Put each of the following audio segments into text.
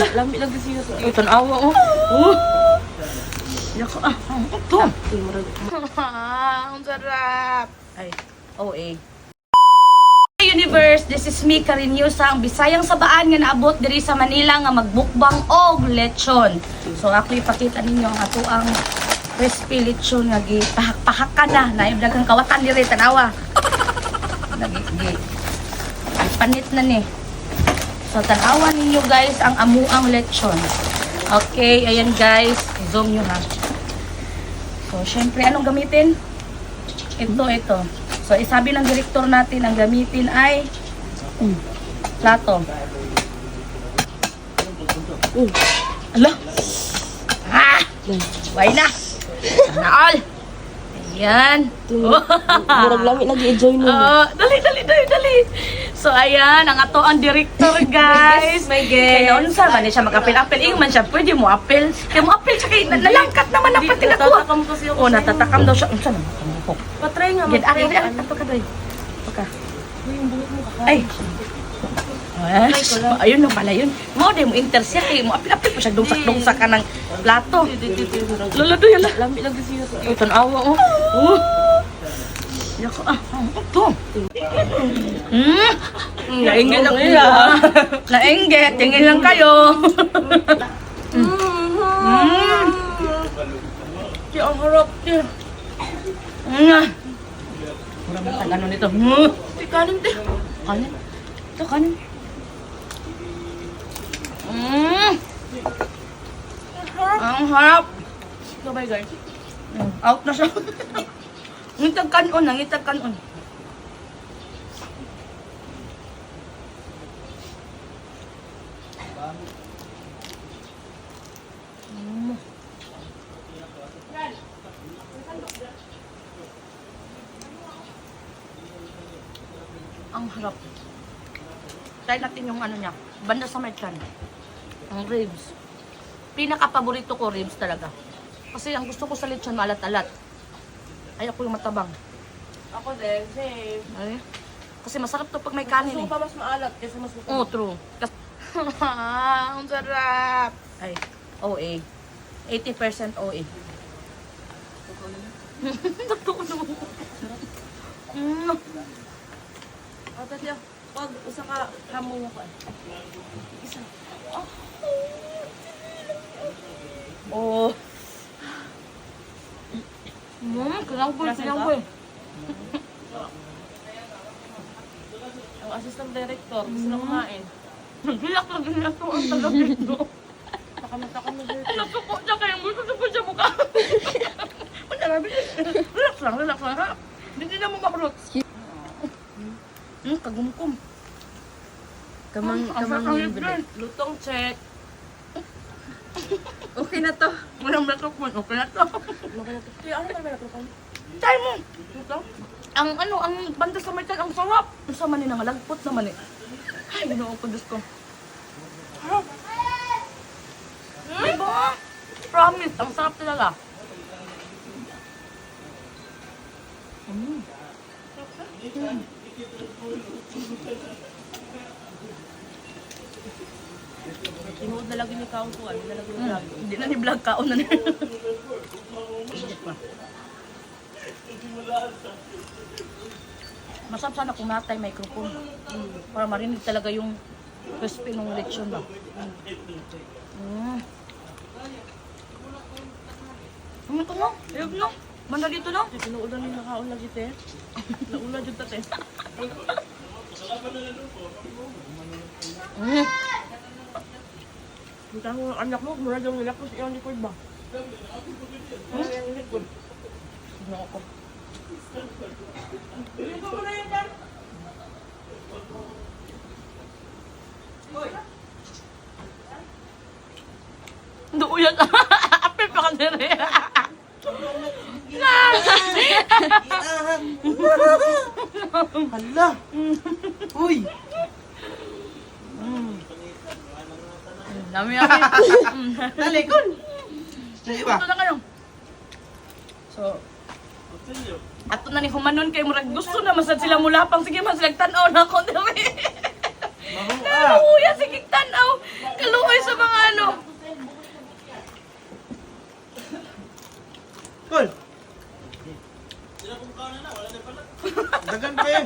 Lami lagi siya sa Ito na awa, oh. Yako, ito. Ang sarap. Ay, OA. Universe, this is me, Karin Yusa, ang Bisayang Sabaan nga naabot diri sa Manila nga magbukbang og lechon. So ako ipakita ninyo ang ato ang crispy lechon nga gipahak-pahakan na. Naibdagang kawatan diri tanawa. Nagi panit na ni. So tanawa ninyo guys ang amuang lechon. Okay, ayan guys, zoom nyo ha. So syempre anong gamitin? Ito. So, isabi ng direktor natin, ang gamitin ay plato. Ala! Way na! Naol! Ayan! Murag lami nag-enjoy nun. Dali! So, ayan, ang ato ang direktor, guys. My guest. Kaya unsa ba siya mag-apil-apil? Ingon man siya, pwede mo apil. Kaya mo apil siya, kaya nalangkat naman ang pati nakuha. Natatakam kasi ako. Oh, natatakam daw siya. Unsa naman? Patry nga. Get aki rin. Pagka. Yung buhok mo Ay. kakain. Ayun na pala yun. Mo di mo intercept eh. Mo apil-apil pa siya dungsak-dungsak ka ng plato. Lala do yan. Lami lagi siya sa Ito na awa oh. Yako ito. Nainggit ang ila. Nainggit. Tingin lang kayo. Di ang harap niya. Mura mo tagano nito. Di kanin di. Kanin. Ito kanin. Ang harap. Sabay guys. Out na siya. Ngitag kanon. Ang harap. Try natin yung ano niya. Banda sa may tiyan. Ang ribs. Pinaka-paborito ko ribs talaga. Kasi ang gusto ko sa lechon maalat-alat. Ayoko yung matabang. Ako din. Same. Ay. Kasi masarap to pag may kanin Gusto eh. ko pa mas maalat kasi mas gusto Oh, true. Ang sarap. Ay, OA. 80% OA. Totoo naman. Ate siya. Pag usa ka hamo mo ko. Isa. Oh. Kailangan ko eh. Ang assistant director, gusto na kumain. Nagbilak lang din ako ang taga-pito. Nakamata mo dito. Nasuko siya kaya gusto siya mukha. Manarabi. Relax lang ha. Hindi na mo makulot. Kagumkum. Kamang libre. Lutong check. Okay na to. Walang latok mo. Okay na to. Kaya ano ba natukan? Try mo. Lutong? Ang banda sa may ang sarap. Ang sama ni nang lagpot naman eh. Ay, ginoo ko Diyos ko. Harap. Diba? Promise, ang sarap talaga. Tinuod na lagi ni Kaon ko. Ano na lagi ni vlog. Hindi na ni vlog kaon na niya. Masarap sana kung natay microphone. Para marinig talaga yung crispy ng lechon ba. Ito no? Ayog no? Banda dito no? Tinuod na ni nakaon lagi te. Nauna dyan ta te. Kita ko anak mo, mura dyan nilak ko sa iyong likod ba? Iyong likod. Ano ako? Duuyat. Apil pa ka din eh. Hala! Uy! Dami yan. Talikon! Ito na kayo. So, ato na ni humanon kay murag gusto na masad sila mulapang. Sige man sila tanaw na ako dami. Kaluya, sige tanaw. Kaluoy sa mga Dagan pa eh.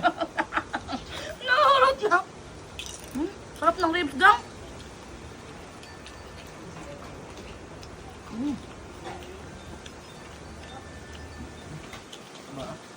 Nahulot na. Sarap ng ribs gang. Tama ah.